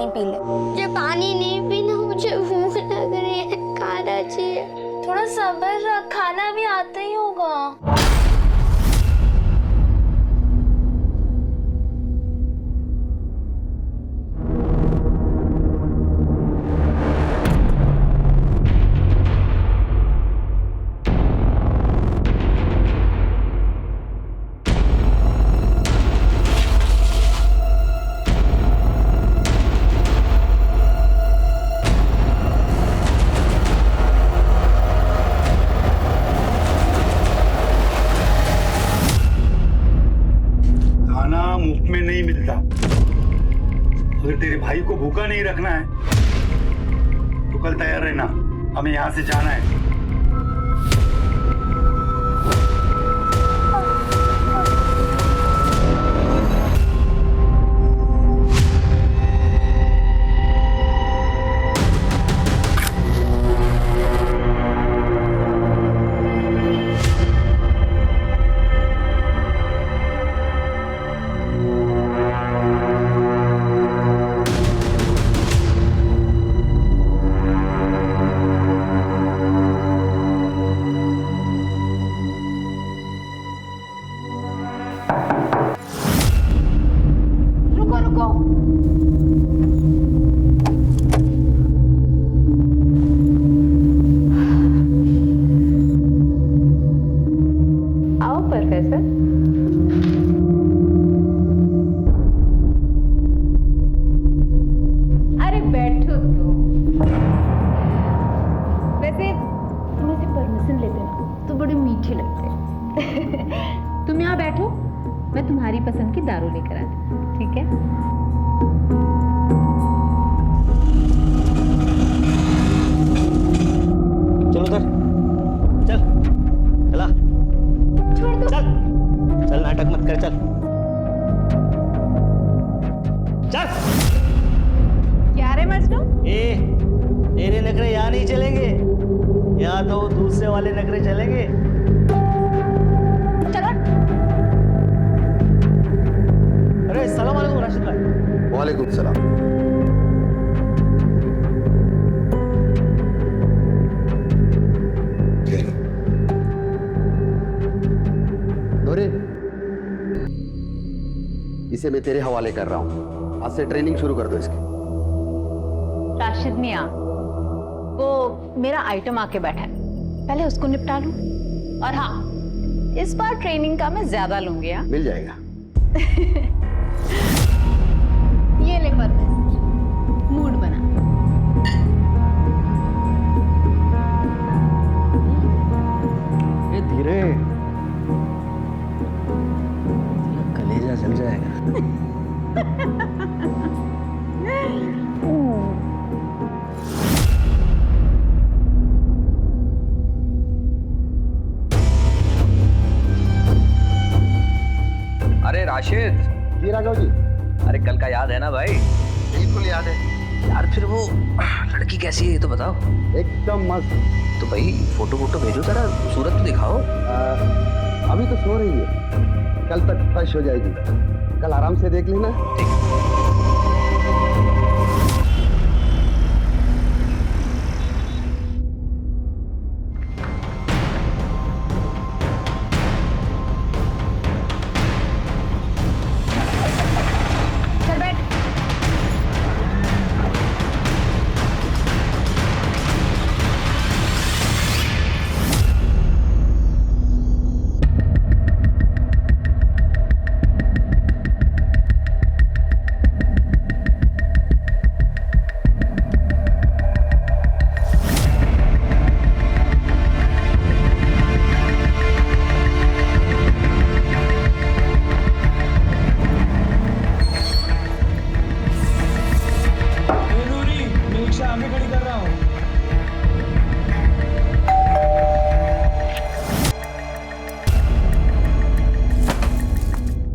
पानी पी ले। मुझे पानी नहीं पीना, मुझे भूख लग रही है, खाना चाहिए। थोड़ा सब्र रख, खाना भी आता ही होगा। मुफ्त में नहीं मिलता। अगर तेरे भाई को भूखा नहीं रखना है तो कल तैयार रहना, हमें यहाँ से जाना है। तुम यहाँ बैठो, मैं तुम्हारी पसंद की दारू लेकर आती हूँ, ठीक है? चल उधर, चल, चला, छोड़ दो। चल, चल नाटक मत कर, चल, चल। क्या रे मजनू? तेरे नखरे यहाँ नहीं चलेंगे, यहाँ तो दूसरे वाले नखरे चलेंगे। अरे सलाम वालेकुम राशिद भाई। वालेकुम सलाम। नूरिन, इसे मैं तेरे हवाले कर रहा हूँ, आज से ट्रेनिंग शुरू कर दो इसकी। राशिद मियाँ, वो मेरा आइटम आके बैठा है, पहले उसको निपटा लूं। और हाँ, इस बार ट्रेनिंग का मैं ज्यादा लूंगी। हाँ, मिल जाएगा। ये ले परवेज, मूड बना। ये धीरे, कलेजा जल जाएगा। अरे राशिद। जी राघव जी। अरे कल का याद है ना भाई? बिल्कुल याद है यार। फिर वो लड़की कैसी है ये तो बताओ। एकदम मस्त। तो भाई फोटो भेजो, जरा सूरत तो दिखाओ। अभी तो सो रही है, कल तक फ्रेश हो जाएगी, कल आराम से देख लेना। ठीक।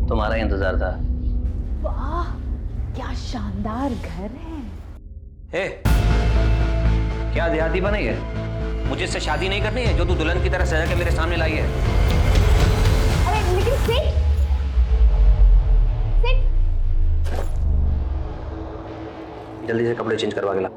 तुम्हारा इंतजार था। वाह, क्या शानदार घर है। हे, क्या देहाती बने है? मुझे इससे शादी नहीं करनी है जो तू दुल्हन की तरह सजा के मेरे सामने लाई है। अरे लेकिन सिट जल्दी से कपड़े चेंज करवा के ला।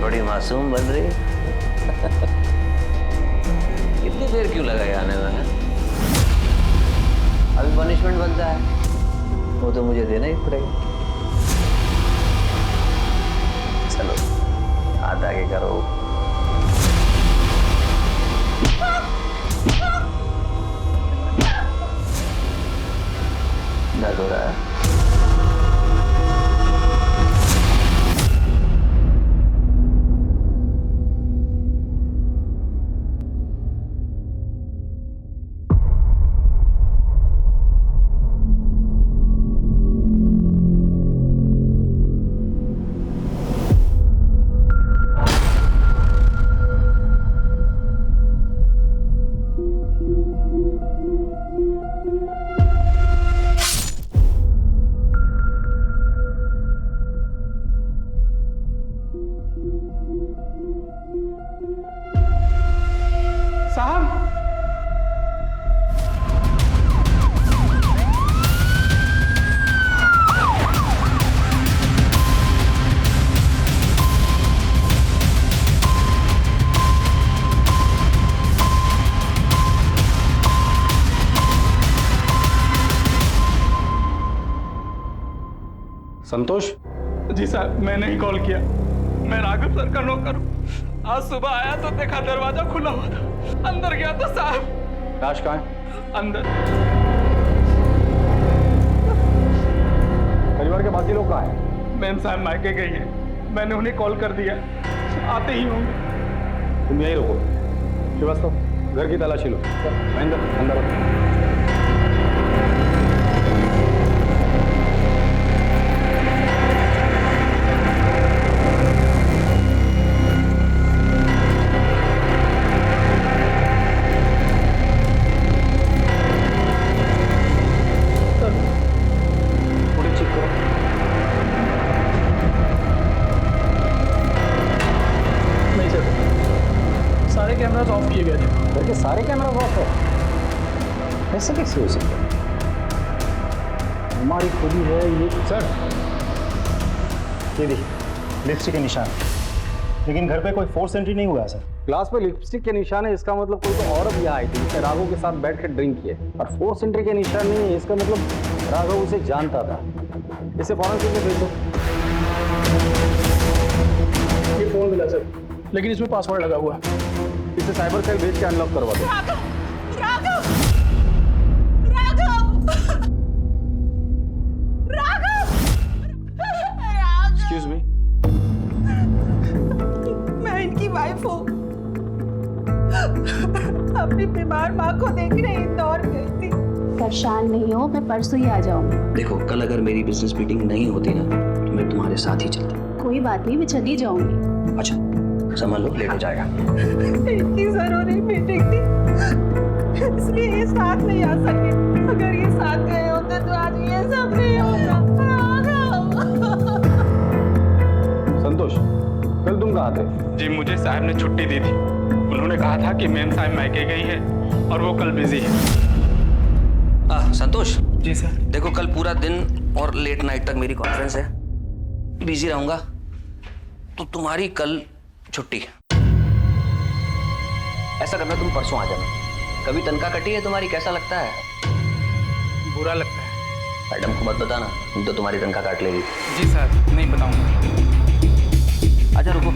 बड़ी मासूम बन रही। इतनी देर क्यों लगाई आने में? अभी पनिशमेंट बनता है, वो तो मुझे देना ही पड़ेगा। चलो हाथ आगे करो। दर्द हो रहा है? संतोष? जी साहब, मैंने ही कॉल किया। मैं राघव सर का नौकर हूँ। आज सुबह आया तो देखा दरवाजा खुला हुआ था, अंदर गया तो साहब। राज कहाँ है? अंदर। परिवार के बाकी लोग कहाँ हैं? मैम साहब मायके गई है, मैंने उन्हें कॉल कर दिया, आते ही होंगे। तुम यहीं रुको। श्रीवास्तव, घर की तलाशी लो। महेंद्र, अंदर। कैमरास ऑफ किए गए थे। घर के सारे कैमरा ऑफ है? ऐसे कैसे हो सकता है? हमारी खुदी है ये। सर, ये देखिए लिपस्टिक के निशान, लेकिन घर पे कोई फोर्स एंट्री नहीं हुआ है सर। ग्लास पे लिपस्टिक के निशान है, इसका मतलब कोई तो औरत यहाँ आई थी जिसने राघव के साथ बैठ कर ड्रिंक किए, और फोर्स एंट्री के निशान नहीं है, इसका मतलब राघव उसे जानता था। इसे फॉरेंसिक में भेज दो। ये फोन मिला सर, लेकिन इसमें पासवर्ड लगा हुआ है। इसे साइबर सेल भेज के अनलॉक करवा दो। राघव! एक्सक्यूज मी, मैं इनकी वाइफ हूँ। अपनी बीमार माँ को देखने इंदौर गई थी। परेशान नहीं हो, मैं परसों ही आ जाऊंगी। देखो, कल अगर मेरी बिजनेस मीटिंग नहीं होती ना तो मैं तुम्हारे साथ ही चलता। कोई बात नहीं, मैं चली जाऊंगी। अच्छा, समझ लो लेट हो जाएगा। इनकी जरूरी मीटिंग थी, इसलिए ये साथ नहीं आ सके। अगर ये साथ गए होते तो आज ये सब नहीं होता। संतोष, कल तुम कहाँ थे? जी मुझे साहब ने छुट्टी दी थी। उन्होंने कहा था कि मैम साहब मायके गई है और वो कल बिजी है। संतोष जी सर। देखो, कल पूरा दिन और लेट नाइट तक मेरी कॉन्फ्रेंस है, बिजी रहूंगा, तो तुम्हारी कल छुट्टी। ऐसा करना, तुम परसों आ जाना। कभी तनख्वाह कटी है तुम्हारी, कैसा लगता है? बुरा लगता है। मैडम को मत बताना, तो तुम्हारी तनख्वाह काट लेगी। जी सर, नहीं बताऊंगा। आजा, रुको।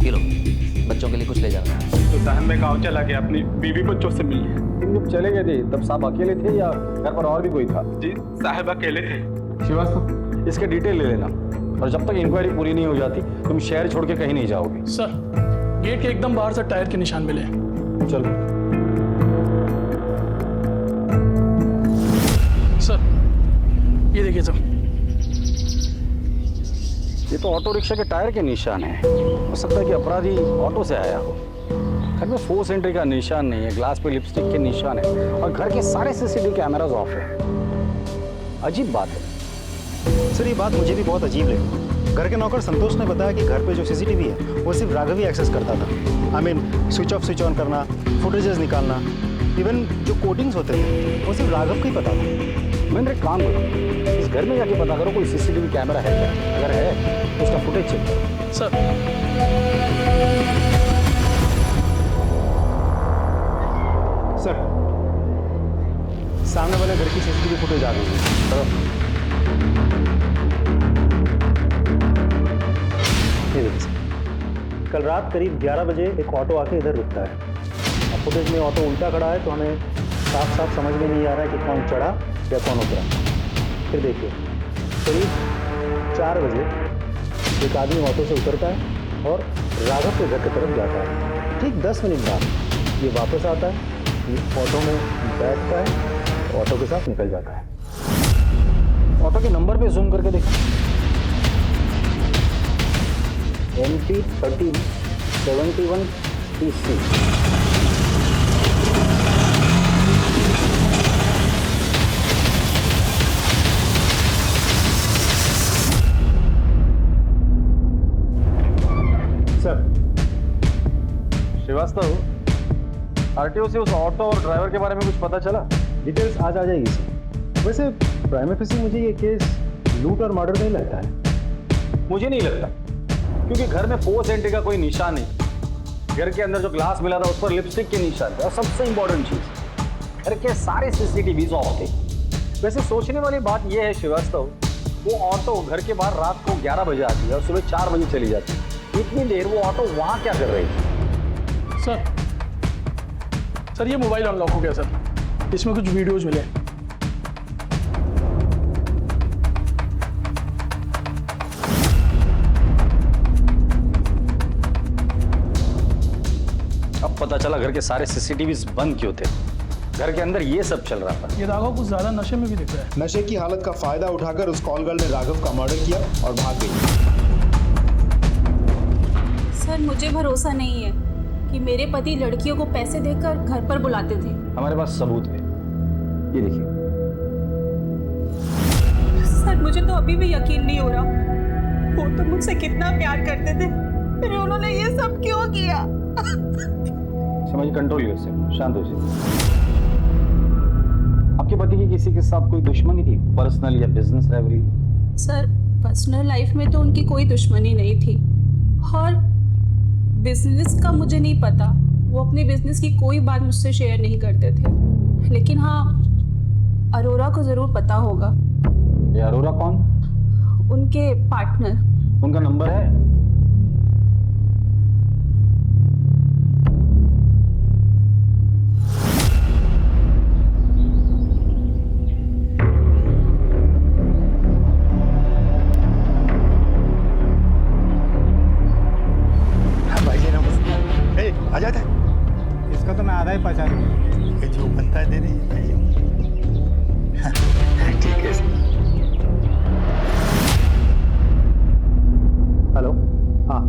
ये लो, बच्चों के लिए कुछ ले जाना। तो साहब मैं गाँव चला गया अपनी बीवी बच्चों से मिलने। तुम जब चले गए थे तब साहब अकेले थे या घर पर और भी कोई था? जी साहब अकेले थे। श्रीवास्तव, इसके डिटेल ले लेना, और जब तक इंक्वायरी पूरी नहीं हो जाती तुम शहर छोड़ के कहीं नहीं जाओगे। सर, गेट के एकदम बाहर से टायर के निशान मिले। चलो। सर, ये देखिए सर। ये तो ऑटो रिक्शा के टायर के निशान है। हो सकता है कि अपराधी ऑटो से आया हो। घर में फोर्स एंट्री का निशान नहीं है, ग्लास पे लिपस्टिक के निशान है और घर के सारे सीसीटीवी कैमरास ऑफ है। अजीब बात है। सर ये बात मुझे भी बहुत अजीब लगी। घर के नौकर संतोष ने बताया कि घर पे जो सीसीटीवी है वो सिर्फ राघव ही एक्सेस करता था। I mean switch off switch on करना, फुटेजेस निकालना, इवन जो कोडिंग्स होते थे वो सिर्फ राघव को ही पता था। मैंने एक काम करो, इस घर में जाके पता करो कोई सीसीटीवी कैमरा है क्या। अगर है तो उसका फुटेज चेक करो। सर सर सामने वाले घर की सीसीटीवी फुटेज आ गई है। चलो ये देखिए सर, कल रात करीब 11 बजे एक ऑटो आके इधर रुकता है। अब फुटेज में ऑटो उल्टा खड़ा है तो हमें साफ साफ समझ में नहीं आ रहा है कि कौन चढ़ा या कौन उतरा। फिर देखिए करीब 4 बजे एक आदमी ऑटो से उतरता है और राघव के घर की तरफ जाता है। ठीक 10 मिनट बाद ये वापस आता है, ये ऑटो में बैठता है, ऑटो के साथ निकल जाता है। ऑटो के नंबर पे जूम करके देखो। MP 1371 TC। Sir Srivastava, RTO से उस ऑटो और ड्राइवर के बारे में कुछ पता चला? डिटेल्स आज आ जाएगी सर। वैसे प्राइम फेसी मुझे ये केस लूट और मर्डर नहीं लगता है। मुझे नहीं लगता, क्योंकि घर में फोर्स एंट्री का कोई निशान नहीं। घर के अंदर जो ग्लास मिला था उस पर लिपस्टिक के निशान थे और सबसे इंपॉर्टेंट चीज, घर के सारे सीसीटीवी ऑफ थे। वैसे सोचने वाली बात यह है श्रीवास्तव, वो ऑटो घर के बाहर रात को 11 बजे आती है और सुबह 4 बजे चली जाती है। इतनी देर वो ऑटो वहां क्या कर रही थी? सर ये मोबाइल अनलॉक हो गया सर, इसमें कुछ वीडियोज मिले। अब पता चला घर के सारे सीसीटीवी बंद क्यों थे। घर के अंदर ये सब चल रहा था। ये राघव कुछ ज्यादा नशे में भी दिख रहा है। नशे की हालत का फायदा उठाकर उस कॉल गर्ल ने राघव का मर्डर किया और भाग गई। सर मुझे भरोसा नहीं है कि मेरे पति लड़कियों को पैसे देकर घर पर बुलाते थे। हमारे पास सबूत है, ये देखिए। सर मुझे तो अभी भी यकीन नहीं हो रहा, वो तो मुझसे कितना प्यार करते थे, फिर उन्होंने ये सब क्यों किया? समझ, कंट्रोल योरसेल्फ, शांत हो जाइए। आपके पति की किसी के साथ कोई दुश्मनी थी, पर्सनल या business rivalry? Sir personal life में तो उनकी कोई दुश्मनी नहीं थी और बिजनेस का मुझे नहीं पता। वो अपने बिजनेस की कोई बात मुझसे शेयर नहीं करते थे, लेकिन हाँ अरोरा को जरूर पता होगा। ये अरोरा कौन? उनके पार्टनर। उनका नंबर है? आ जाता है। इसका तो मैं आधा ही पहचान लूँ। जो बनता है दे रही है। ठीक है। हेलो, हाँ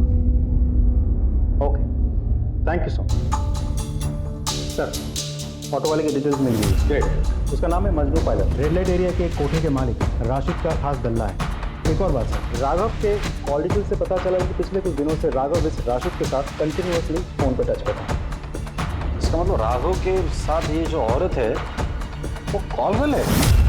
okay, thank you so much. Sir auto वाले की डिटेल्स मिल गई। ग्रेट। उसका नाम है Majnu pilot, red light area के एक कोठे के मालिक राशिद का खास गल्ला है। एक और बात सर, राघव के कॉल डिटेल से पता चला कि पिछले कुछ दिनों से राघव इस राशिद के साथ कंटिन्यूअसली फोन पे टच करता है। इसका मतलब राघव के साथ ये जो औरत है वो कॉल गर्ल है।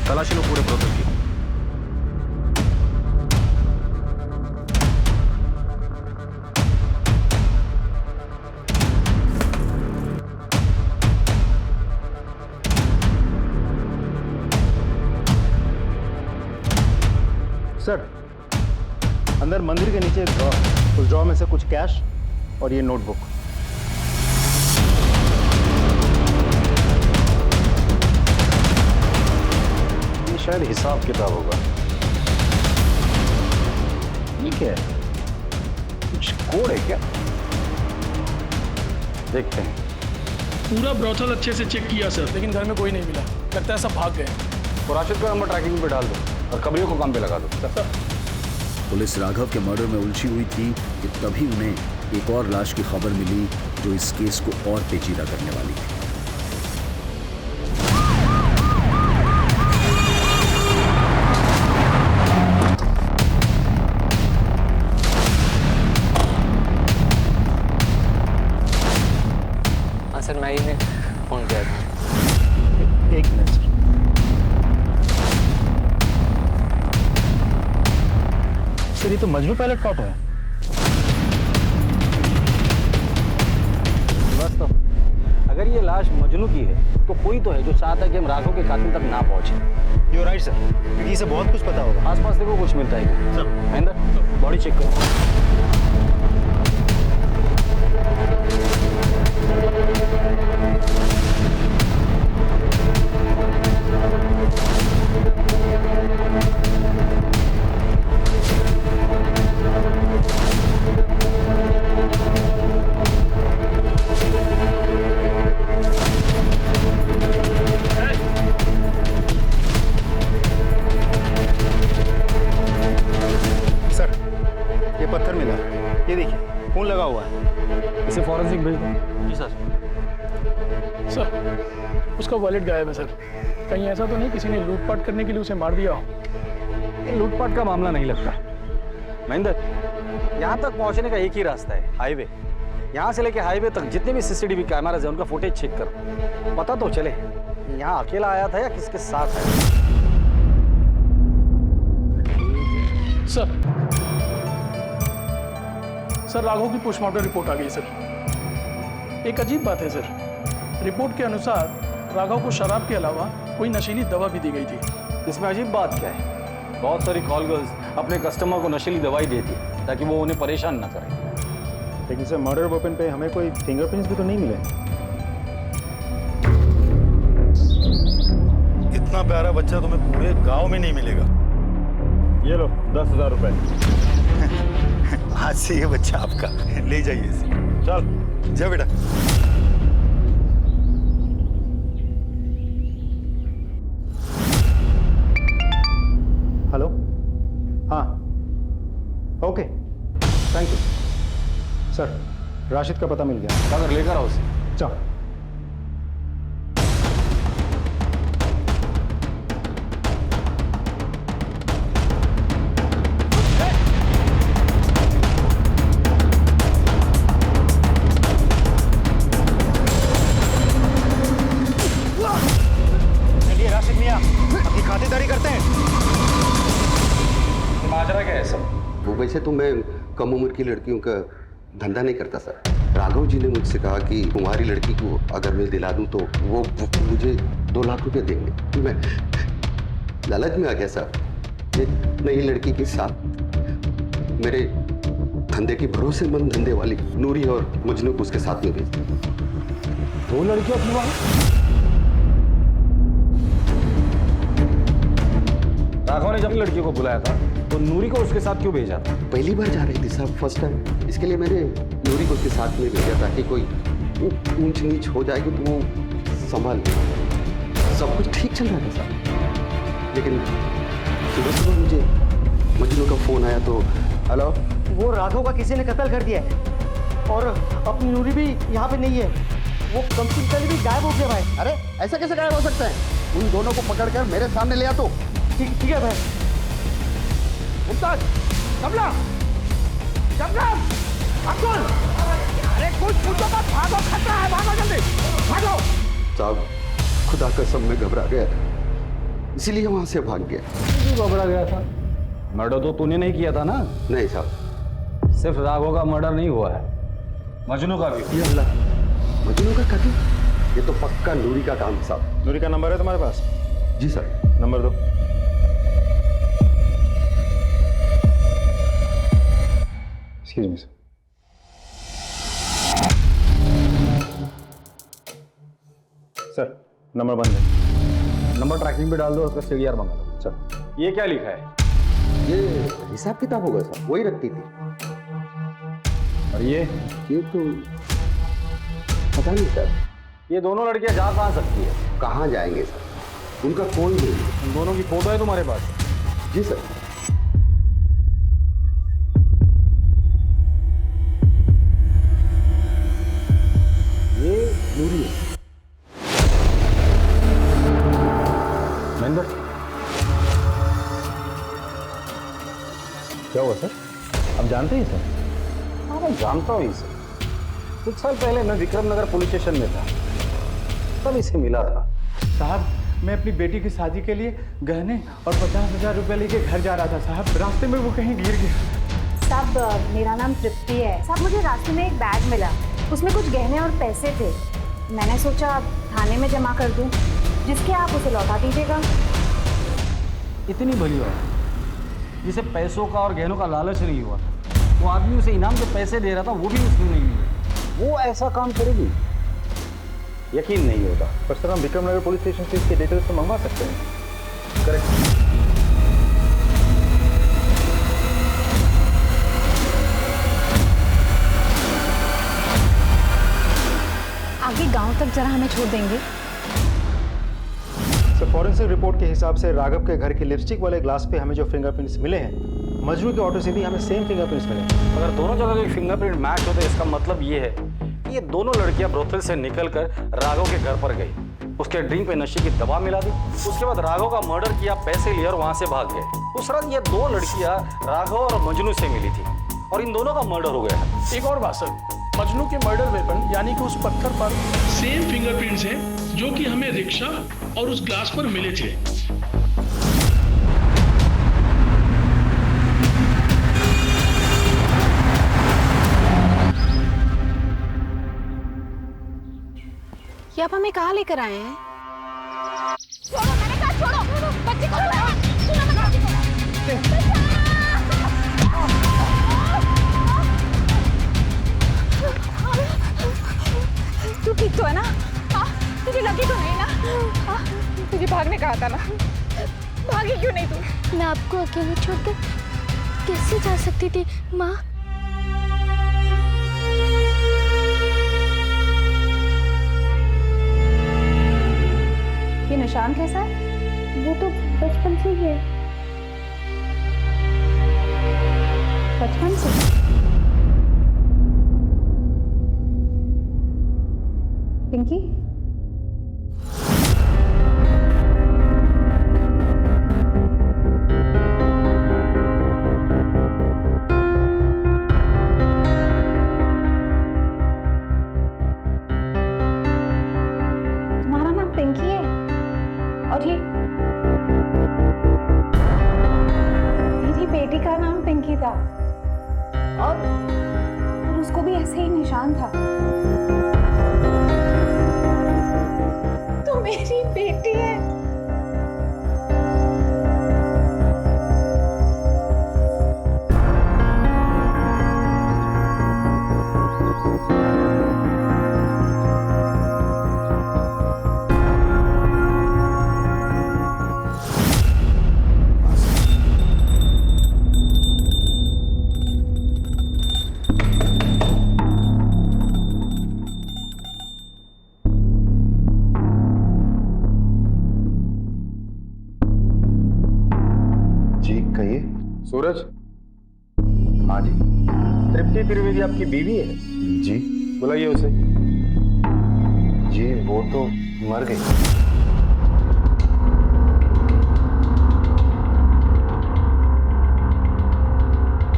तलाशी लो पूरे ब्रोकर की। सर अंदर मंदिर के नीचे एक ड्रॉ, उस ड्रॉ में से कुछ कैश और ये नोटबुक। ये शायद हिसाब किताब होगा। ये क्या है? कुछ कोड है क्या? देखते हैं। पूरा ब्रोथल अच्छे से चेक किया सर, लेकिन घर में कोई नहीं मिला। लगता है सब भाग गए। तो राशिद का नंबर ट्रैकिंग पे डाल दो और कमरियों को काम पे लगा दो। पुलिस राघव के मर्डर में उलझी हुई थी कि तभी उन्हें एक और लाश की खबर मिली जो इस केस को और पेचीदा करने वाली थी। हाँ सर, मैं ही फोन किया था। एक मिनट सर। सर, ये तो मजनू पायलट का ऑटो है। बस तो अगर ये लाश मजनू की है तो कोई तो है जो चाहता है कि हम राघव के कातिल तक ना पहुंचे। यू राइट सर, क्योंकि इसे बहुत कुछ पता होगा। आसपास देखो कुछ मिलता है क्या? सर महेंद्र, बॉडी चेक करो। सर, ये पत्थर मिला, ये देखिए खून लगा हुआ है। इसे फॉरेंसिक भेज दो। जी सर। सर, उसका वॉलेट गायब है सर। कहीं ऐसा तो नहीं किसी ने लूटपाट करने के लिए उसे मार दिया हो? ये लूटपाट का मामला नहीं लगता। महेंद्र, यहाँ तक पहुँचने का एक ही रास्ता है, हाईवे। यहाँ से लेके हाईवे तक जितने भी सीसीटीवी कैमराज हैं उनका फुटेज चेक करो, पता तो चले यहाँ अकेला आया था या किसके साथ आया। सर, राघव की पोस्टमार्टम रिपोर्ट आ गई सर। एक अजीब बात है सर, रिपोर्ट के अनुसार राघव को शराब के अलावा कोई नशीली दवा भी दी गई थी। इसमें अजीब बात क्या है? बहुत सारी कॉल गर्ल्स अपने कस्टमर को नशीली दवाई देती है ताकि वो उन्हें परेशान ना करें। लेकिन सर, मर्डर वेपन पे हमें कोई फिंगरप्रिंट्स भी तो नहीं मिले। इतना प्यारा बच्चा तुम्हें पूरे गांव में नहीं मिलेगा। ये लो 10,000 रुपए। आज से ये बच्चा आपका, ले जाइए इसे। चल जा बेटा। हेलो, हाँ, okay, thank you sir. Rashid का पता मिल गया। अगर लेकर आओ उसे। चल। चलिए राशिद मियां, अपनी खातिरदारी करते हैं। माजरा क्या है सब? वो वैसे तो मैं कम उम्र की लड़कियों का धंधा नहीं करता सर। राघव जी ने मुझसे कहा कि तुम्हारी लड़की को अगर मैं दिला दूं तो वो मुझे 2 लाख रुपए देंगे। मैं लालच में आ गया सर। एक नई लड़की के साथ मेरे धंधे की भरोसेमंद धंधे वाली नूरी और मजनू को उसके साथ में भेज दिया। 2 लड़कियों की बात? राघव ने जब लड़की को बुलाया था तो नूरी को उसके साथ क्यों भेजा था? पहली बार जा रही थी साहब, फर्स्ट टाइम। इसके लिए मैंने नूरी को उसके साथ में भेजा ताकि कोई ऊंच नीच हो जाएगी तो वो संभाल। सब कुछ ठीक चल रहा था साहब, लेकिन सुबह मुझे मजनू का फोन आया तो हेलो, वो राघव का किसी ने कत्ल कर दिया है और अपनी नूरी भी यहाँ पे नहीं है। वो कंप्यूटर भी गायब हो गया भाई। अरे ऐसा कैसे गायब हो सकता है? उन दोनों को पकड़कर मेरे सामने ले आ तो। ठीक है भाई। मुमताज, कमला, अब्दुल, अरे कुछ पूछो मत, भागो, खतरा है, भागो जल्दी, भागो। साहब, खुदा कसम में घबरा गया था, इसीलिए वहां से भाग गया। क्यों घबरा गया था? मर्डर तो तूने नहीं किया था ना? नहीं साहब। सिर्फ राघव का मर्डर नहीं हुआ है, मजनू का भी। ये अल्लाह, मजनू का कत्ल? ये तो पक्का नूरी का काम साहब। नूरी का नंबर है तुम्हारे पास? जी सर। नंबर दो। Excuse me sir. Sir number बंद है, नंबर ट्रैकिंग पे डाल दो, उसका सीडीआर मंगा लो। सर ये क्या लिखा है? ये हिसाब किताब होगा सर, वही रखती थी। और ये तो पता नहीं सर। ये दोनों लड़कियां जा कहाँ सकती है? कहाँ जाएंगे सर, उनका कोई नहीं। उन दोनों की फोटो है तुम्हारे पास? जी सर। ये नूरी है। महेंद्र क्या हुआ सर? आप जानते हैं सर? हाँ मैं जानता हूँ इसे। कुछ साल पहले मैं विक्रम नगर पुलिस स्टेशन में था, तब इसे मिला था। साहब मैं अपनी बेटी की शादी के लिए गहने और 50,000 रुपये लेके घर जा रहा था साहब, रास्ते में वो कहीं गिर गया। साहब मेरा नाम तृप्ति है साहब, मुझे रास्ते में एक बैग मिला, उसमें कुछ गहने और पैसे थे। मैंने सोचा थाने में जमा कर दूं, जिसके आप उसे लौटा दीजिएगा। इतनी भली बात जिसे पैसों का और गहनों का लालच नहीं हुआ, वो आदमी उसे इनाम के पैसे दे रहा था, वो भी उसने नहीं लिए, वो ऐसा काम करेगी? यकीन नहीं होता। पर सर हम विक्रम नगर पुलिस स्टेशन से इसके डिटेल्स तो मंगवा सकते हैं। करेक्ट। आगे गांव तक जरा हमें छोड़ देंगे? सर फॉरेंसिक रिपोर्ट के हिसाब से राघव के घर के लिपस्टिक वाले ग्लास पे हमें जो फिंगरप्रिंट्स मिले हैं, मजनू के ऑटो से भी हमें सेम फिंगरप्रिंट्स मिले हैं। अगर दोनों जगह के फिंगरप्रिंट मैच होते, इसका मतलब ये है कि ये दोनों लड़कियां ब्रोथल से निकलकर राघव के घर पर गई, उसके ड्रिंक पे नशे की दवा मिला दी, उसके बाद राघव का मर्डर किया, पैसे लिए और वहां से भाग गए। उस रात ये दो लड़कियां राघव और मजनू से मिली थी और इन दोनों का मर्डर हो गया। एक और बात सर, मजनू के मर्डर वेपन यानी कि उस पत्थर पर सेम फिंगरप्रिंट्स हैं जो कि हमें रिक्शा और उस ग्लास पर मिले थे। ये आप हमें कहाँ लेकर आए हैं? छोड़ो, मैंने कहा छोड़ो, बच्ची को सुनो मैं बच्ची को। तू ठीक तो है ना? हाँ, तुझे लगी तो नहीं ना? तुझे भागने कहा था ना, भागी क्यों नहीं तू? मैं आपको अकेले छोड़कर कैसे जा सकती थी माँ? ये निशान कैसा है? वो तो बचपन से ही है। बचपन से? पिंकी? तुम्हारा नाम पिंकी है? और ये मेरी बेटी का नाम पिंकी था और उसको भी ऐसे ही निशान था। तो मेरी बेटी है। सूरज? हाँ जी। तृप्ति त्रिवेदी आपकी बीवी है? जी। बुलाइए उसे। जी वो तो मर गई।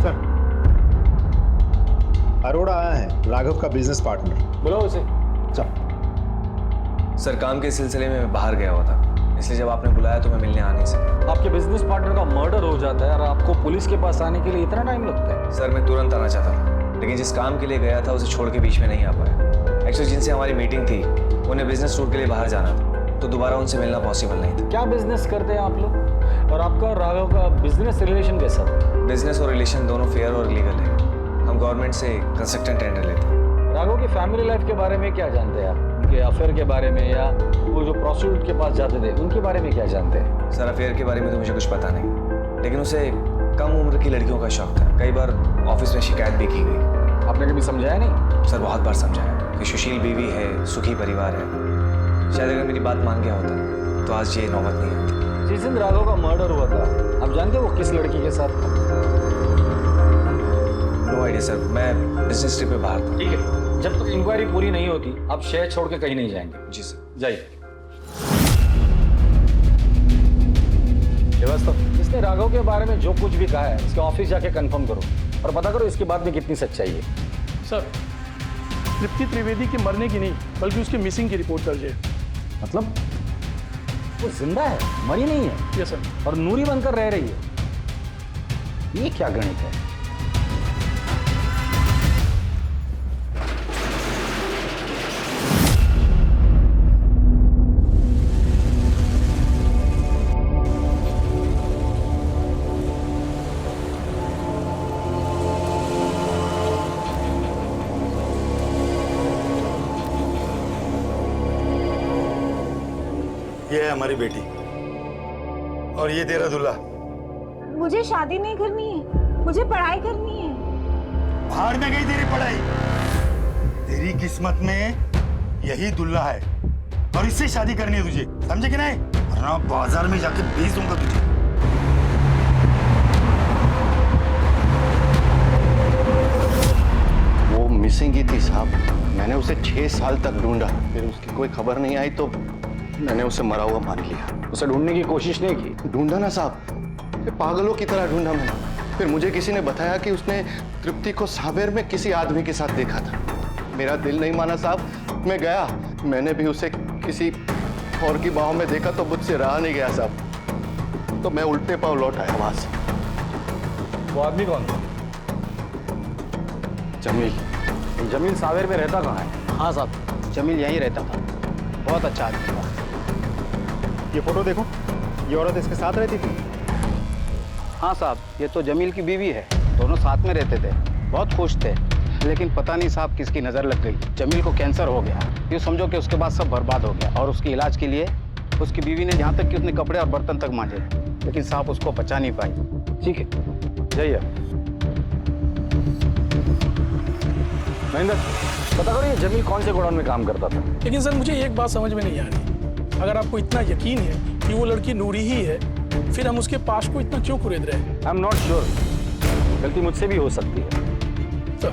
सर अरोड़ा आया है, राघव का बिजनेस पार्टनर। बुलाओ उसे। सर काम के सिलसिले में मैं बाहर गया हुआ था, इसलिए जब आपने बुलाया तो मैं मिलने आ नहीं सका। आपके बिजनेस पार्टनर का मर्डर हो जाता है और आपको पुलिस के पास आने के लिए इतना टाइम लगता है? सर मैं तुरंत आना चाहता था, लेकिन जिस काम के लिए गया था उसे छोड़ के बीच में नहीं आ पाया। एक्चुअली जिनसे हमारी मीटिंग थी उन्हें बिजनेस टूर के लिए बाहर जाना था, तो दोबारा उनसे मिलना पॉसिबल नहीं था। क्या बिजनेस करते हैं आप लोग? और आपका राघव का बिजनेस रिलेशन कैसा था? बिजनेस और रिलेशन दोनों फेयर और लीगल है। हम गवर्नमेंट से कंस्ट्रक्शन टेंडर लेते हैं। राघव की फैमिली लाइफ के बारे में क्या जानते हैं आप? उनके अफेयर के बारे में या वो जो प्रोस्टिट्यूट के पास जाते थे उनके बारे में क्या जानते हैं? सर अफेयर के बारे में तो मुझे कुछ पता नहीं, लेकिन उसे कम उम्र की लड़कियों का शौक था। कई बार ऑफिस में शिकायत भी की गई। आपने कभी समझाया नहीं? सर बहुत बार समझाया कि सुशील बीवी है, सुखी परिवार है। शायद अगर मेरी बात मान गया होता तो आज ये नौबत नहीं आती। जिस दिन राघव का मर्डर हुआ था आप जानते हो वो किस लड़की के साथ था? नो आइडिया सर, मैं बिजनेस ट्रिप पे बाहर था। ठीक है, जब तक इंक्वायरी पूरी नहीं होती आप शहर छोड़ के कहीं नहीं जाएंगे। जी सर। जाइए। इसने राघव के बारे में जो कुछ भी कहा है इसके ऑफिस जाके कंफर्म करो और पता करो इसकी बात में कितनी सच्चाई है। सर तृप्ति त्रिवेदी के मरने की नहीं बल्कि उसके मिसिंग की रिपोर्ट दर्ज है। मतलब वो जिंदा है, मरी नहीं है? Yes sir. और नूरी बनकर रह रही है? ये क्या गणित है? ये है हमारी बेटी और ये तेरा दूल्हा। मुझे शादी नहीं करनी है, मुझे पढ़ाई करनी है। भाड़ में गई तेरी पढ़ाई। तेरी किस्मत में यही दूल्हा है और इससे शादी करनी है तुझे, समझे कि नहीं? वरना बाजार में जाके बेच दूंगा तुझे। वो मिसिंग ही थी साहब। मैंने उसे 6 साल तक ढूंढा, फिर उसकी कोई खबर नहीं आई तो मैंने उसे मरा हुआ मान लिया। उसे ढूंढने की कोशिश नहीं की? ढूंढा ना साहब, पागलों की तरह ढूंढा मैंने। फिर मुझे किसी ने बताया कि उसने तृप्ति को सांवेर में किसी आदमी के साथ देखा था। मेरा दिल नहीं माना साहब, मैं गया। मैंने भी उसे किसी और की बाहों में देखा तो मुझसे रहा नहीं गया साहब, तो मैं उल्टे पांव लौट आया वहां से। वो आदमी कौन था? जमील। जमील सांवेर में रहता कहाँ है? हाँ साहब, जमील यहीं रहता था। बहुत अच्छा आदमी था। ये फोटो देखो, ये औरत इसके साथ रहती थी। हाँ साहब, ये तो जमील की बीवी है। दोनों साथ में रहते थे, बहुत खुश थे। लेकिन पता नहीं साहब किसकी नज़र लग गई। जमील को कैंसर हो गया। ये समझो कि उसके बाद सब बर्बाद हो गया। और उसके इलाज के लिए उसकी बीवी ने यहाँ तक कि उसने कपड़े और बर्तन तक मांजे, लेकिन साहब उसको बचा नहीं पाई। ठीक है, जाइए। महेंद्र, पता करो ये जमील कौन से गोडाउन में काम करता था? लेकिन सर मुझे एक बात समझ में नहीं आ रही। अगर आपको इतना यकीन है कि वो लड़की नूरी ही है, फिर हम उसके पास को इतना क्यों कुरेद रहे हैं? आई एम नॉट श्योर, गलती मुझसे भी हो सकती है। सर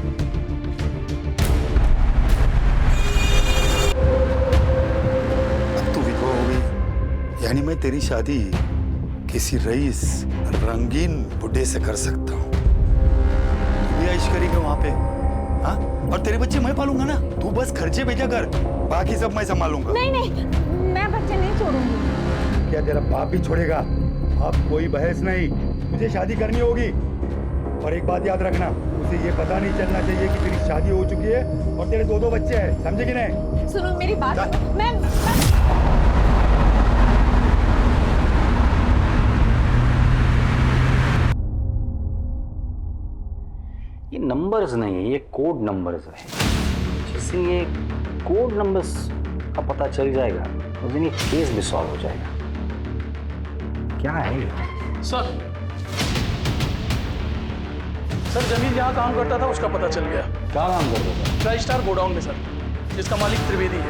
अब तू विधवा हो गई, यानी मैं तेरी शादी किसी रईस रंगीन बुड्ढे से कर सकता हूँ। तू भी ऐश करेगा वहां पे, हाँ? और तेरे बच्चे मैं पालूंगा ना, तू बस खर्चे भेजा कर, बाकी सब मैं संभालूंगा। नहीं नहीं, मैं बच्चे नहीं छोड़ूंगी। क्या तेरा बाप भी छोड़ेगा? अब कोई बहस नहीं, तुझे शादी करनी होगी। और एक बात याद रखना, उसे ये पता नहीं चलना चाहिए कि तेरी शादी हो चुकी है और तेरे 2 बच्चे हैं, समझे कि नहीं? सुनो मेरी बात, मैं ये नंबर्स नहीं है, ये कोड नंबर्स है। जिस दिन ये कोड नंबर्स का पता चल जाएगा उस दिन ये केस भी सॉल्व हो जाएगा। क्या है ये? सर जमील जहाँ काम करता था उसका पता चल गया। क्या काम करता था? ट्राई स्टार गोडाउन में सर, जिसका मालिक त्रिवेदी है।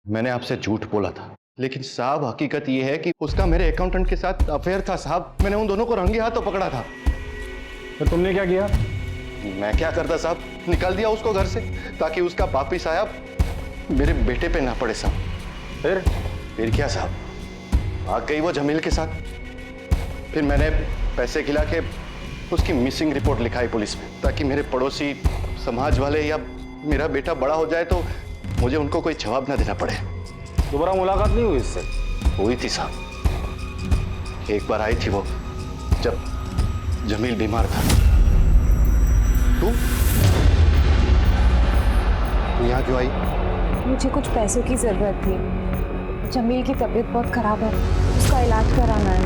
मैंने आपसे झूठ बोला था, लेकिन साहब हकीकत यह है कि उसका मेरे अकाउंटेंट के साथ अफेयर था साहब। मैंने उन दोनों को रंगे हाथों पकड़ा था। तो तुमने क्या किया? मैं क्या करता साहब, निकाल दिया उसको घर से ताकि उसका पापी साहब मेरे बेटे पे ना पड़े साहब। फिर क्या साहब, भाग गई वो जमील के साथ। फिर मैंने पैसे खिला के उसकी मिसिंग रिपोर्ट लिखाई पुलिस में, ताकि मेरे पड़ोसी, समाज वाले या मेरा बेटा बड़ा हो जाए तो मुझे उनको कोई जवाब ना देना पड़े। दोबारा मुलाकात नहीं हुई इससे? हुई थी साहब, एक बार आई थी वो जब जमील बीमार था। तू यहाँ क्यों आई? मुझे कुछ पैसों की जरूरत थी, जमील की तबीयत बहुत खराब है, उसका इलाज कराना है।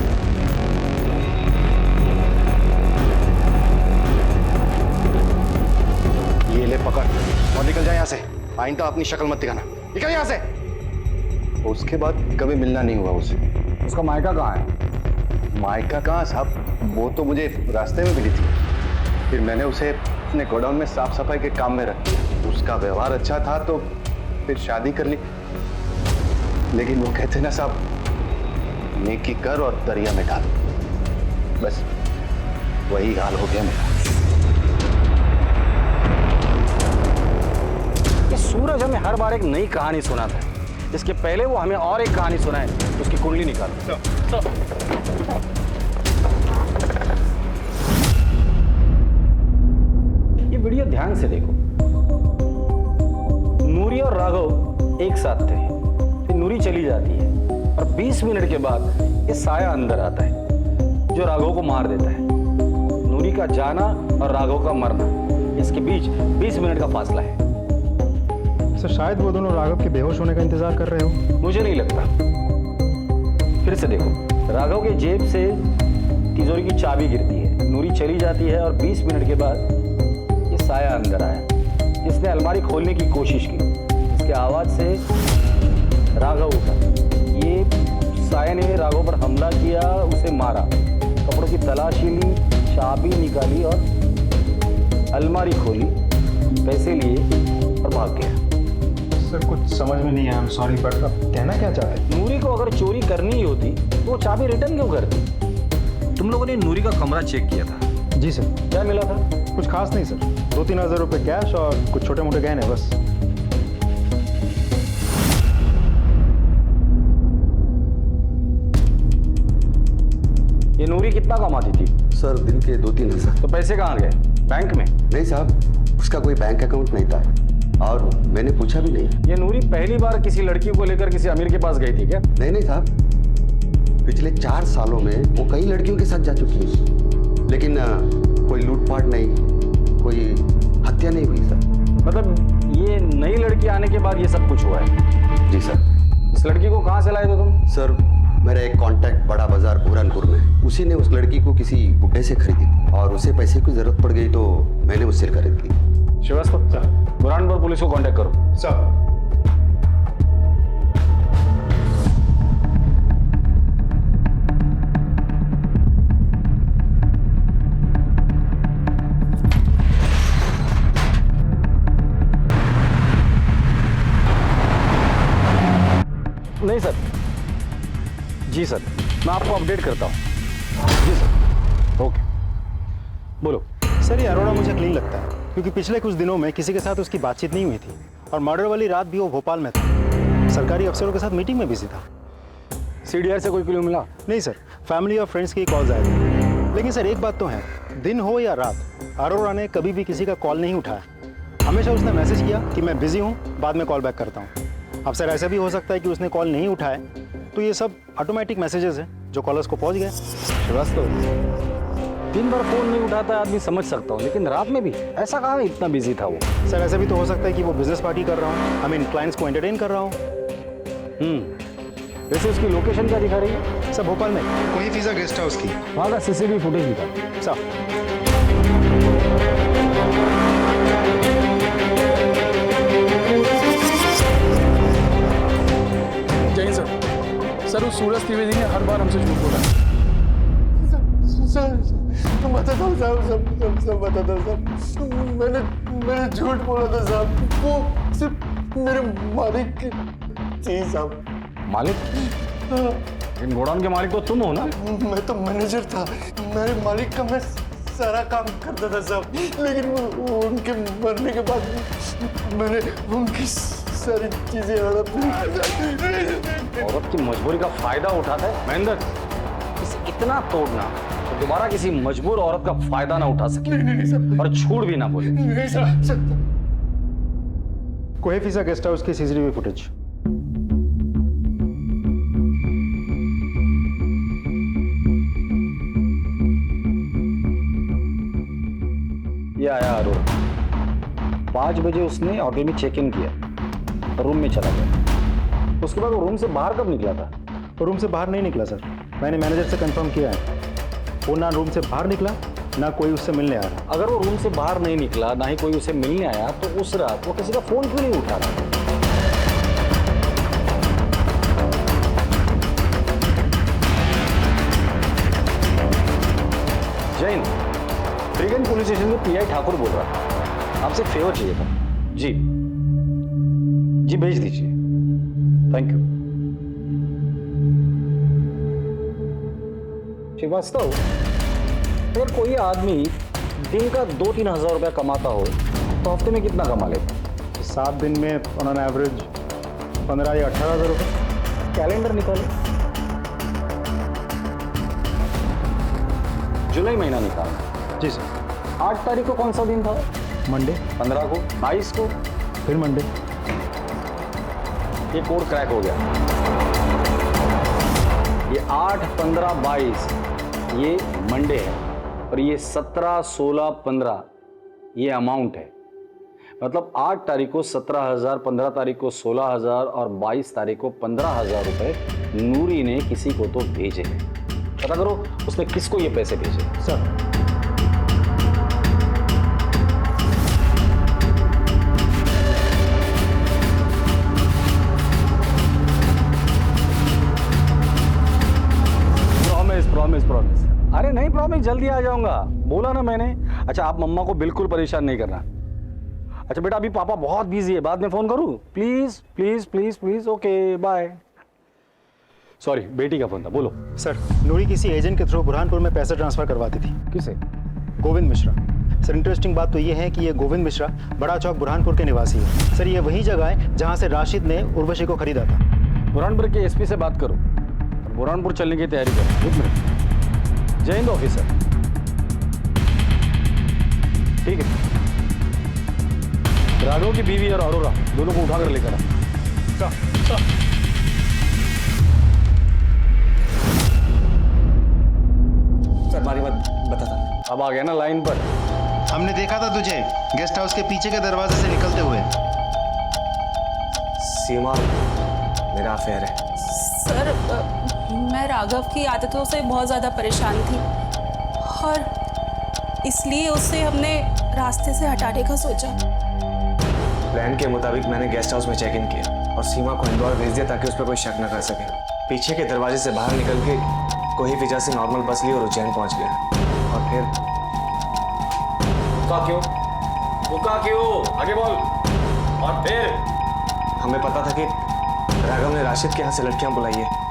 ये ले पकड़ और निकल जाए यहाँ से। आइंदा अपनी शक्ल मत दिखाना, निकल यहाँ से। उसके बाद कभी मिलना नहीं हुआ उससे। उसका मायका कहाँ है? मायका कहाँ साहब, वो तो मुझे रास्ते में मिली थी। फिर मैंने उसे अपने गोडाउन में साफ सफाई के काम में रख दिया। उसका व्यवहार अच्छा था तो फिर शादी कर ली। लेकिन वो कहते ना साहब, नेकी कर और दरिया में डाल। बस वही हाल हो गया मेरा। ये सूरज हमें हर बार एक नई कहानी सुनाता है। इसके पहले वो हमें और एक कहानी सुनाए, उसकी कुंडली निकाल। ये वीडियो ध्यान से देखो। नूरी और राघव एक साथ थे, फिर नूरी चली जाती है और 20 मिनट के बाद ये साया अंदर आता है जो राघव को मार देता है। नूरी का जाना और राघव का मरना, इसके बीच 20 मिनट का फासला है। सर शायद वो दोनों राघव के बेहोश होने का इंतजार कर रहे हो। मुझे नहीं लगता। फिर से देखो, राघव के जेब से तिजोरी की चाबी गिरती है, नूरी चली जाती है और 20 मिनट के बाद ये साया अंदर आया। इसने अलमारी खोलने की कोशिश की, इसके आवाज से राघव उठा। ये साया ने राघव पर हमला किया, उसे मारा, कपड़ों की तलाशी ली, चाबी निकाली और अलमारी खोली, पैसे लिए और भाग गया। सर कुछ समझ में नहीं आया, आई एम सॉरी, बट अब कहना क्या चाह रहे हैं? नूरी को अगर चोरी करनी ही होती तो वो चाबी रिटर्न क्यों करती? तुम लोगों ने नूरी का कमरा चेक किया था? जी सर। क्या मिला था? कुछ खास नहीं सर, 2-3 हज़ार रुपये कैश और कुछ छोटे मोटे गहने बस। ये नूरी कितना कमाती थी? सर दिन के 2-3 हज़ार। तो पैसे कहाँ गए? बैंक में? नहीं साहब, उसका कोई बैंक अकाउंट नहीं था और मैंने पूछा भी नहीं। ये नूरी पहली बार किसी लड़की को लेकर किसी अमीर के पास गई थी क्या? नहीं साहब, पिछले 4 सालों में वो कई लड़कियों के साथ जा चुकी है, लेकिन कोई लूटपाट नहीं, कोई हत्या नहीं हुई सर। मतलब ये नई लड़की आने के बाद ये सब कुछ हुआ है? जी सर। इस लड़की को कहाँ से लाए थे तुम? सर मेरा एक कांटेक्ट बड़ा बाजार बुरहानपुर में, उसी ने उस लड़की को किसी बुड्ढे से खरीदी और उसे पैसे की जरूरत पड़ गई तो मैंने उससे खरीद ली। श्रीवास्तव सर, बुरहानपुर पुलिस को कांटेक्ट करो। सर नहीं सर। जी सर, मैं आपको अपडेट करता हूँ। जी सर, ओके। बोलो। सर ये अरोड़ा मुझे क्लीन लगता है क्योंकि पिछले कुछ दिनों में किसी के साथ उसकी बातचीत नहीं हुई थी और मर्डर वाली रात भी वो भोपाल में था, सरकारी अफसरों के साथ मीटिंग में बिजी था। सीडीआर से कोई क्लू मिला? नहीं सर, फैमिली और फ्रेंड्स की कॉल्स आए थे। लेकिन सर एक बात तो है, दिन हो या रात, अरोड़ा ने कभी भी किसी का कॉल नहीं उठाया। हमेशा उसने मैसेज किया कि मैं बिजी हूँ, बाद में कॉल बैक करता हूँ। अब सर ऐसा भी हो सकता है कि उसने कॉल नहीं उठाए तो ये सब ऑटोमेटिक मैसेजेस हैं जो कॉलर्स को पहुँच गए। श्रीवास्तव, दिन भर फोन नहीं उठाता है आदमी, समझ सकता हूँ, लेकिन रात में भी ऐसा कहाँ इतना बिजी था वो? सर ऐसा भी तो हो सकता है कि वो बिजनेस पार्टी कर रहा हूँ, आई मीन क्लाइंट्स को एंटरटेन कर रहा हूँ। वैसे उसकी लोकेशन क्या दिखा रही है? सर भोपाल में कोई फिजा गेस्ट हाउस की वहाँ का सीसीटीवी फुटेज दिखा। सर जय सर। सर उस सूरज त्रिवेदी ने हर बार हमसे झूठ बोला। सर बताता हूँ साहब, सब बताता हूँ साहब। मैंने झूठ बोला था साहब, वो सिर्फ मेरे मालिक की थी साहब। मालिक? इन गोडाउन के मालिक तो तुम हो ना? मैं तो मैनेजर था, मेरे मालिक का मैं सारा काम करता था साहब, लेकिन उनके मरने के बाद मैंने उनकी सारी चीजें हड़प ली। औरत की मजबूरी का फायदा उठाता है महेंद्र, इसे इतना तोड़ना तो दोबारा किसी मजबूर औरत का फायदा ना उठा सके। नहीं, और झूठ भी ना बोले। नहीं सर। कोई फिजा गेस्ट हाउस की सीसीटीवी फुटेज। ये आया अरोड़ा, 5 बजे उसने ऑटो में चेक इन किया, रूम में चला गया। उसके बाद वो रूम से बाहर कब निकला था? वो रूम से बाहर नहीं निकला सर, मैंने मैनेजर से कंफर्म किया है। वो ना रूम से बाहर निकला, ना कोई उससे मिलने आ रहा। अगर वो रूम से बाहर नहीं निकला, ना ही कोई उसे मिलने आया, तो उस रात वो किसी का फोन क्यों नहीं उठा रहा? जैन, ब्रिगेड पुलिस स्टेशन के पीआई ठाकुर बोल रहा था, आपसे फेवर चाहिए था। जी जी, भेज दीजिए। Thank you. श्रीवास्तव, अगर कोई आदमी दिन का 2-3 हज़ार रुपया कमाता हो तो हफ्ते में कितना कमा लेता? 7 दिन में ऑन एवरेज 15 या 18 हज़ार रुपये। कैलेंडर निकालो, जुलाई महीना निकालना। जी सर। 8 तारीख को कौन सा दिन था? मंडे। 15 को, 22 को, फिर मंडे। ये कोड क्रैक हो गया। ये 8, 15, 22 ये मंडे है, और ये 17, 16, 15 ये अमाउंट है। मतलब 8 तारीख को 17,000, 15 तारीख को 16,000 और 22 तारीख को 15,000 रुपए नूरी ने किसी को तो भेजे हैं। पता करो उसने किसको ये पैसे भेजे। Sir, promise. अरे नहीं, प्रॉमिस, जल्दी आ जाऊंगा, बोला ना मैंने। अच्छा, आप मम्मा को बिल्कुल परेशान नहीं करना। अच्छा बेटा, अभी पापा बहुत बिजी है, बाद में फोन करूं? Please please please please. Okay, bye. Sorry, बेटी का फोन था, बोलो। सर, नूरी किसी एजेंट के थ्रू बुरहानपुर में पैसे ट्रांसफर करवाती थी। किसे? गोविंद मिश्रा। सर, इंटरेस्टिंग बात तो ये है कि ये गोविंद मिश्रा बड़ा चौक बुरहानपुर के निवासी है। सर, ये वही जगह है जहां से राशिद ने उर्वशी को खरीदा था। बुरहानपुर के एसपी से बात करो और बुरहानपुर चलने की तैयारी करो। 1 मिनट। जय हिंद ऑफिसर। ठीक है, राघव की बीवी और अरोरा दोनों को उठाकर लेकर आ। सर, हमारी बात बता था। अब आ गया ना लाइन पर। हमने देखा था तुझे गेस्ट हाउस के पीछे के दरवाजे से निकलते हुए। सीमा, मेरा अफेयर है। सर, मैं राघव की आदतों से बहुत ज़्यादा परेशान थी और इसलिए उसे हमने रास्ते से हटाने का सोचा। प्लान के मुताबिक मैंने गेस्ट हाउस में चेक इन किया और सीमा को इंदौर भेज दिया ताकि उस पर कोई शक न कर सके। पीछे के दरवाजे से बाहर निकल के कोई फिजा से नॉर्मल बस ली और उज्जैन पहुंच गया। और फिर रुका क्यों? आगे बोल। और फिर हमें पता था कि राघव ने राशिद के यहाँ से लड़कियां बुलाई है।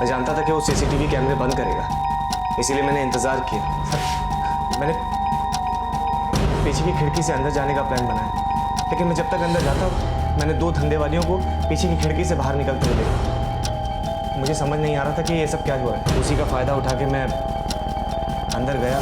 मैं जानता था कि वो सीसीटीवी कैमरे बंद करेगा, इसीलिए मैंने इंतजार किया। मैंने पीछे की खिड़की से अंदर जाने का प्लान बनाया, लेकिन मैं जब तक अंदर जाता मैंने 2 धंधेवालियों को पीछे की खिड़की से बाहर निकलते हुए देखा। मुझे समझ नहीं आ रहा था कि ये सब क्या हुआ है। उसी का फायदा उठा के मैं अंदर गया।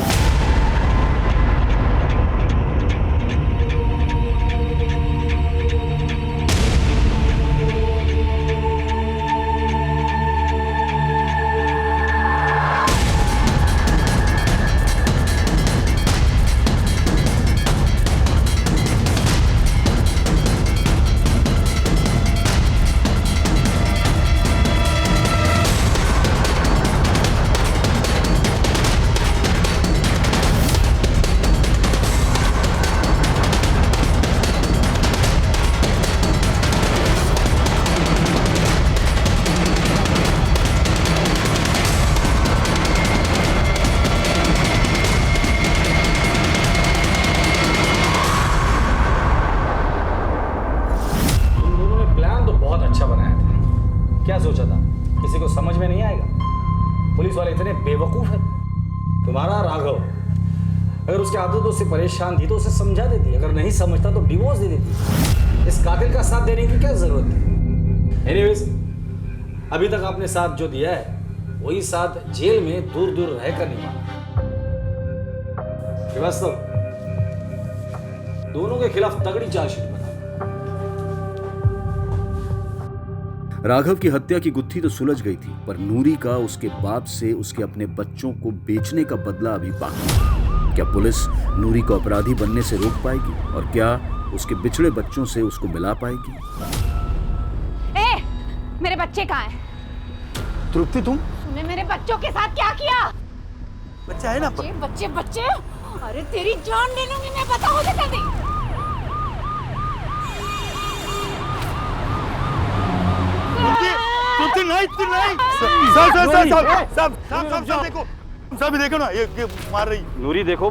क्या सोचा था? किसी को समझ में नहीं आएगा? पुलिस वाले इतने बेवकूफ हैं। तुम्हारा राघव अगर उसकी आदतों से परेशान थी तो उसे समझा देती, अगर नहीं समझता तो डिवोर्स दे देती। इस कातिल का साथ देने की क्या जरूरत है? एनीवेज, अभी तक आपने साथ जो दिया है वही साथ जेल में दूर दूर रहकर निभाना। श्रीवास्तव, दोनों के खिलाफ तगड़ी चार्जशीट बना। राघव की हत्या की गुत्थी तो सुलझ गई थी, पर नूरी का उसके बाप से उसके अपने बच्चों को बेचने का बदला अभी बाकी है। क्या पुलिस नूरी को अपराधी बनने से रोक पाएगी और क्या उसके बिछड़े बच्चों से उसको मिला पाएगी? मेरे बच्चे कहाँ हैं? तृप्ति तुम तूने मेरे बच्चों के साथ क्या किया? बच्चा है ना बच्चे बच्चे बच्चे, अरे तेरी जान ले लूंगी मैं, बता मुझे जल्दी। तृप्ति नहीं सब देखो, सब देखो ना, ये मार रही। नूरी देखो,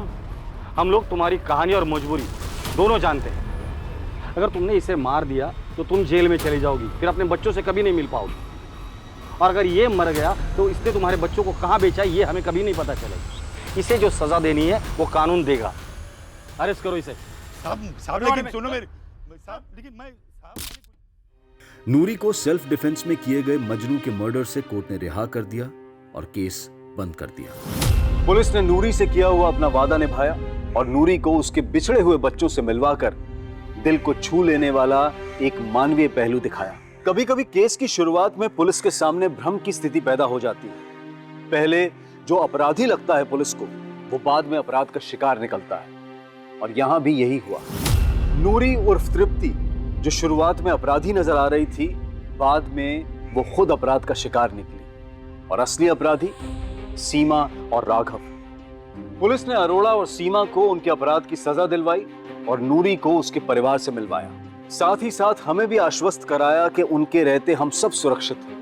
हम लोग तुम्हारी कहानी और मजबूरी दोनों जानते हैं। अगर तुमने इसे मार दिया तो तुम जेल में चली जाओगी, फिर अपने बच्चों से कभी नहीं मिल पाओगी। और अगर ये मर गया तो इसने तुम्हारे बच्चों को कहाँ बेचा ये हमें कभी नहीं पता चलेगा। इसे जो सजा देनी है वो कानून देगा। अरेस्ट करो इसे। साहब लेकिन सुनो मेरी, साहब लेकिन मैं नूरी को सेल्फ डिफेंस में किए गए मजनू के मर्डर से कोर्ट ने रिहा कर दिया और केस बंद कर दिया। पुलिस ने नूरी से किया हुआ अपना वादा निभाया और नूरी को उसके बिछड़े हुए बच्चों से मिलवाकर दिल को छू लेने वाला एक मानवीय पहलू दिखाया। कभी कभी केस की शुरुआत में पुलिस के सामने भ्रम की स्थिति पैदा हो जाती है। पहले जो अपराधी लगता है पुलिस को, वो बाद में अपराध का शिकार निकलता है, और यहां भी यही हुआ। नूरी उर्फ तृप्ति जो शुरुआत में अपराधी नजर आ रही थी, बाद में वो खुद अपराध का शिकार निकली, और असली अपराधी सीमा और राघव। पुलिस ने अरोड़ा और सीमा को उनके अपराध की सजा दिलवाई और नूरी को उसके परिवार से मिलवाया। साथ ही साथ हमें भी आश्वस्त कराया कि उनके रहते हम सब सुरक्षित हैं,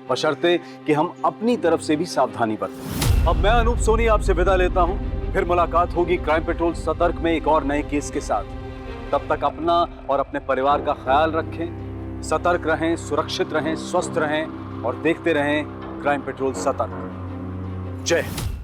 बशर्ते कि हम अपनी तरफ से भी सावधानी बरतें। अब मैं अनूप सोनी आपसे विदा लेता हूं, फिर मुलाकात होगी क्राइम पेट्रोल सतर्क में एक और नए केस के साथ। तब तक अपना और अपने परिवार का ख्याल रखें, सतर्क रहें, सुरक्षित रहें, स्वस्थ रहें और देखते रहें क्राइम पेट्रोल सतर्क। जय हिंद।